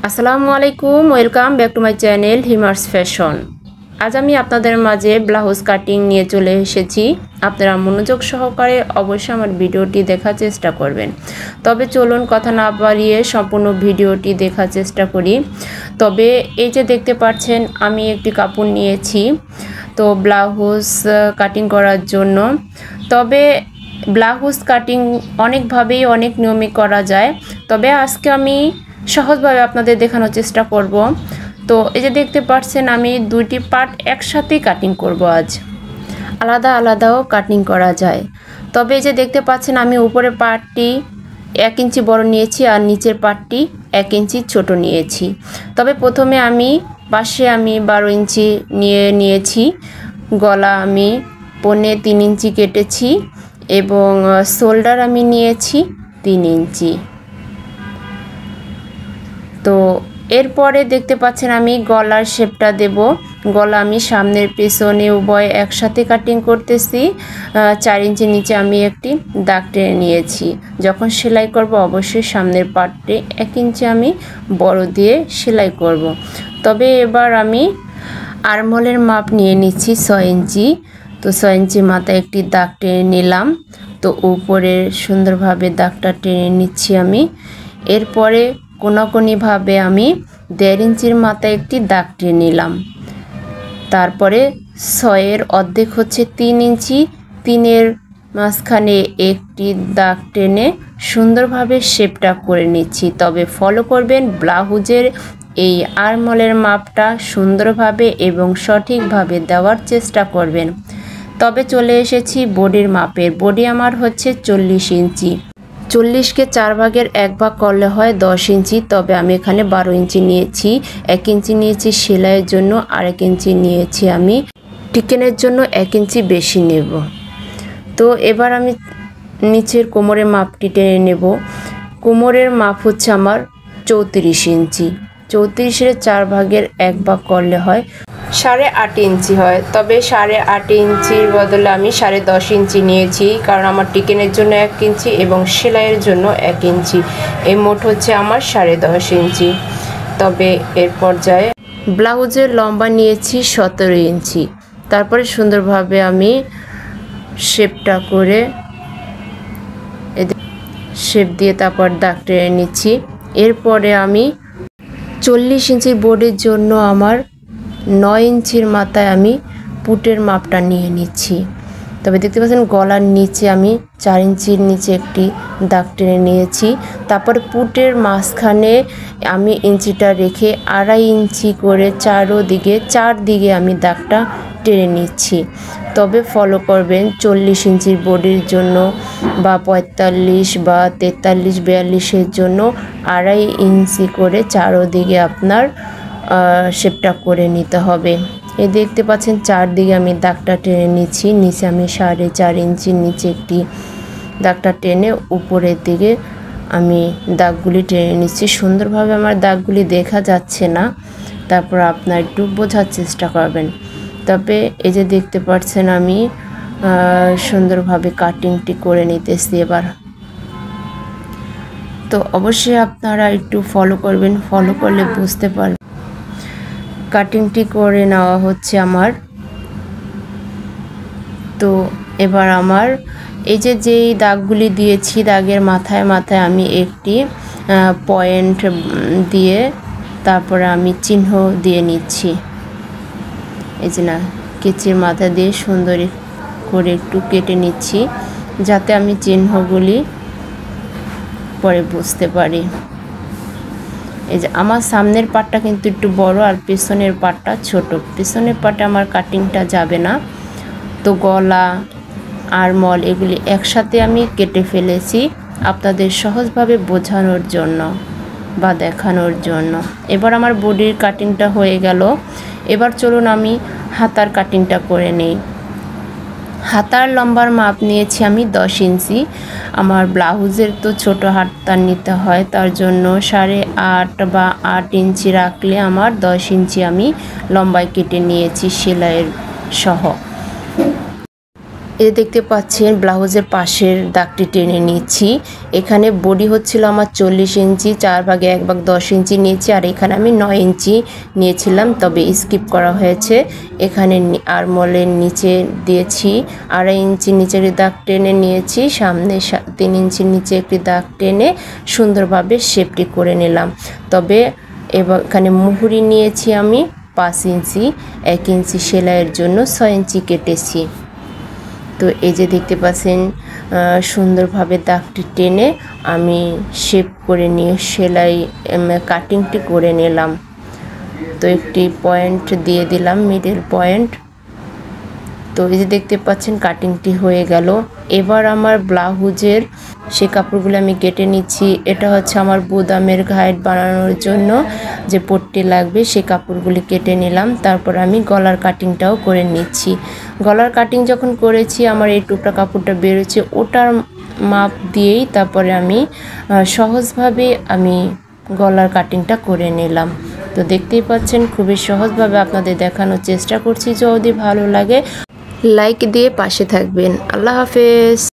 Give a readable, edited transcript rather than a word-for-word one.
আসসালামু আলাইকুম, welcome back to my channel হিমার্স fashion. আজ আমি আপনাদের মাঝে ব্লাউজ কাটিং নিয়ে চলে এসেছি। আপনারা মনোযোগ সহকারে অবশ্যই আমার ভিডিওটি দেখার চেষ্টা করবেন। তবে চলুন কথা না বাড়িয়ে সম্পূর্ণ ভিডিওটি দেখার চেষ্টা করি। তবে এই যে দেখতে পাচ্ছেন আমি একটি কাপড় নিয়েছি তো ব্লাউজ কাটিং করার জন্য। তবে ব্লাউজ কাটিং অনেকভাবেই অনেক নিয়মে করা যায়, তবে আজকে আমি সহজভাবে আপনাদের দেখানোর চেষ্টা করব। তো এই যে দেখতে পাচ্ছেন আমি দুইটি পার্ট একসাথেই কাটিং করব। আজ আলাদা আলাদাও কাটিং করা যায়। তবে এই যে দেখতে পাচ্ছেন আমি উপরের পার্টটি 1 ইঞ্চি বড় নিয়েছি আর নিচের পার্টটি 1 ইঞ্চি ছোট নিয়েছি। তবে প্রথমে আমি পাশে 12 ইঞ্চি নিয়েছি। গলা আমি 3.25 ইঞ্চি কেটেছি এবং শোল্ডার আমি নিয়েছি 3 ইঞ্চি। তো এরপরে দেখতে পাচ্ছেন আমি গলার শেপটা দেব। গলা আমি সামনের পেছনে উভয় একসাথে কাটিং করতেছি। 4 ইঞ্চি নিচে আমি একটি দাগ টেনে নিয়েছি। যখন সেলাই করব অবশ্যই সামনের পার্টে 1 ইঞ্চি আমি বড় দিয়ে সেলাই করব। তবে এবার আমি আর্মহোলের মাপ নিয়ে নিচ্ছি 6 ইঞ্চি। তো 6 ইঞ্চি মাথায় একটি দাগ টেনে নিলাম। তো উপরে সুন্দরভাবে দাগটা টেনে নিচ্ছি আমি। এরপরে কোনাকুনিভাবে আমি 1.5 ইঞ্চির মাথায় একটি দাগ টেনে নিলাম। তারপরে 6-এর অর্ধেক হচ্ছে 3 ইঞ্চি, 3-এর মাঝখানে একটি দাগ টেনে সুন্দরভাবে শেপটা করে নিচ্ছি। তবে ফলো করবেন ব্লাউজের এই আর্মহোলের মাপটা সুন্দরভাবে এবং সঠিকভাবে দেওয়ার চেষ্টা করবেন। তবে চলে এসেছি বডির মাপের। বডি আমার হচ্ছে 40 ইঞ্চি। 40কে 4 ভাগের 1 ভাগ করলে হয় 10 ইঞ্চি। তবে আমি এখানে 12 ইঞ্চি নিয়েছি। 1 ইঞ্চি নিয়েছি সেলাইয়ের জন্য, আর 1 ইঞ্চি নিয়েছি আমি টিকেনের জন্য 1 ইঞ্চি বেশি নেব। তো এবার আমি নিচের কোমরের মাপটি টেনে নেব। কোমরের মাপ হচ্ছে আমার 34 ইঞ্চি। 34-এর 4 ভাগের 1 ভাগ করলে হয় 8.5 ইঞ্চি হয়। তবে 8.5 ইঞ্চির বদলে আমি 10.5 ইঞ্চি নিয়েছি, কারণ আমার টিকেনের জন্য 1 ইঞ্চি এবং সেলাইয়ের জন্য 1 ইঞ্চি। এই মোট হচ্ছে আমার 10.5 ইঞ্চি। তবে এর পর্যায়ে ব্লাউজের লম্বা নিয়েছি 17 ইঞ্চি। তারপরে সুন্দরভাবে আমি শেপটা করে শেপ দিয়ে তারপর দাগ টেনে নিচ্ছি। এরপরে আমি 40 ইঞ্চির বোর্ডের জন্য আমার 9 ইঞ্চির মাথায় আমি পুটের মাপটা নিয়ে নিচ্ছি। তবে দেখতে পাচ্ছেন গলার নিচে আমি 4 ইঞ্চির নিচে একটি দাগ টেনে নিয়েছি। তারপর পুটের মাঝখানে আমি ইঞ্চিটা রেখে 2.5 ইঞ্চি করে চারদিকে আমি দাগটা টেনে নিচ্ছি। তবে ফলো করবেন 40 ইঞ্চির বডির জন্য বা 45 বা 43 42-এর জন্য 2.5 ইঞ্চি করে চারদিকে আপনার শেপটা করে নিতে হবে। এই দেখতে পাচ্ছেন চারদিকে আমি দাগটা টেনে নিচ্ছি। নিচে আমি 4.5 ইঞ্চির নিচে একটি দাগটা টেনে উপরের দিকে আমি দাগগুলি টেনে নিচ্ছি। সুন্দরভাবে আমার দাগগুলি দেখা যাচ্ছে না, তারপর আপনার একটু বোঝার চেষ্টা করবেন। তবে এই যে দেখতে পাচ্ছেন আমি সুন্দরভাবে কাটিংটি করে নিতেছি এবার। তো অবশ্যই আপনারা একটু ফলো করবেন, ফলো করলে বুঝতে পারবেন। কাটিংটি করে নেওয়া হচ্ছে আমার। তো এবার আমার এই যে যেই দাগগুলি দিয়েছি দাগের মাথায় মাথায় আমি একটি পয়েন্ট দিয়ে তারপরে আমি চিহ্ন দিয়ে নিচ্ছি। এই যে না কেচির মাথা দিয়ে সুন্দর করে একটু কেটে নিচ্ছি, যাতে আমি চিহ্নগুলি পরে বুঝতে পারি। এই যে আমার সামনের পাটটা কিন্তু একটু বড় আর পেছনের পাটটা ছোট। পেছনের পাটে আমার কাটিংটা যাবে না। তো গলা আর্মহোল এগুলি একসাথে আমি কেটে ফেলেছি আপনাদের সহজভাবে বোঝানোর জন্য বা দেখানোর জন্য। এবার আমার বডির কাটিংটা হয়ে গেল। এবার চলুন আমি হাতার কাটিংটা করে নিই। হাতার লম্বার মাপ নিয়েছি আমি 10 ইঞ্চি। আমার ব্লাউজের তো ছোট হাতা নিতে হয়, তার জন্য 8.5 বা 8 ইঞ্চি রাখলে আমার 10 ইঞ্চি আমি লম্বায় কেটে নিয়েছি সেলাইয়ের সহ। এই দেখতে পাচ্ছেন ব্লাউজের পাশের দাগটি টেনে নিচ্ছি। এখানে বডি হচ্ছিল আমার 40 ইঞ্চি, 4 ভাগে 1 ভাগ 10 ইঞ্চি নিয়েছি, আর এখানে আমি 9 ইঞ্চি নিয়েছিলাম, তবে স্কিপ করা হয়েছে। এখানে আরমোলের নিচে দিয়েছি 2.5 ইঞ্চি নিচের দাগ টেনে নিয়েছি, সামনে 3 ইঞ্চি নিচে একটি দাগ টেনে সুন্দরভাবে শেপটি করে নিলাম। তবে এখানে মুহুরি নিয়েছি আমি 5 ইঞ্চি, 1 ইঞ্চি সেলাইয়ের জন্য 6 ইঞ্চি কেটেছি। তো এই যে দেখতে পাচ্ছেন সুন্দরভাবে দাগটি টেনে আমি শেপ করে নিয়ে সেলাই কাটিংটি করে নিলাম। তো একটি পয়েন্ট দিয়ে দিলাম, মিডল পয়েন্ট। তো এই যে দেখতে পাচ্ছেন কাটিংটি হয়ে গেল। এবার আমার ব্লাউজের সে কাপড়গুলো আমি কেটে নিচ্ছি। এটা হচ্ছে আমার বুদামের ঘাইট বানানোর জন্য যে পট্টি লাগবে, সে কাপড়গুলি কেটে নিলাম। তারপর আমি গলার কাটিংটাও করে নিচ্ছি। গলার কাটিং যখন করেছি আমার এই টুকরা কাপড়টা বেরোচ্ছে, ওটার মাপ দিয়েই তারপরে আমি সহজভাবে আমি গলার কাটিংটা করে নিলাম। তো দেখতেই পাচ্ছেন খুবই সহজভাবে আপনাদের দেখানোর চেষ্টা করছি। যদি ভালো লাগে লাইক দিয়ে পাশে থাকবেন। আল্লাহ হাফেজ।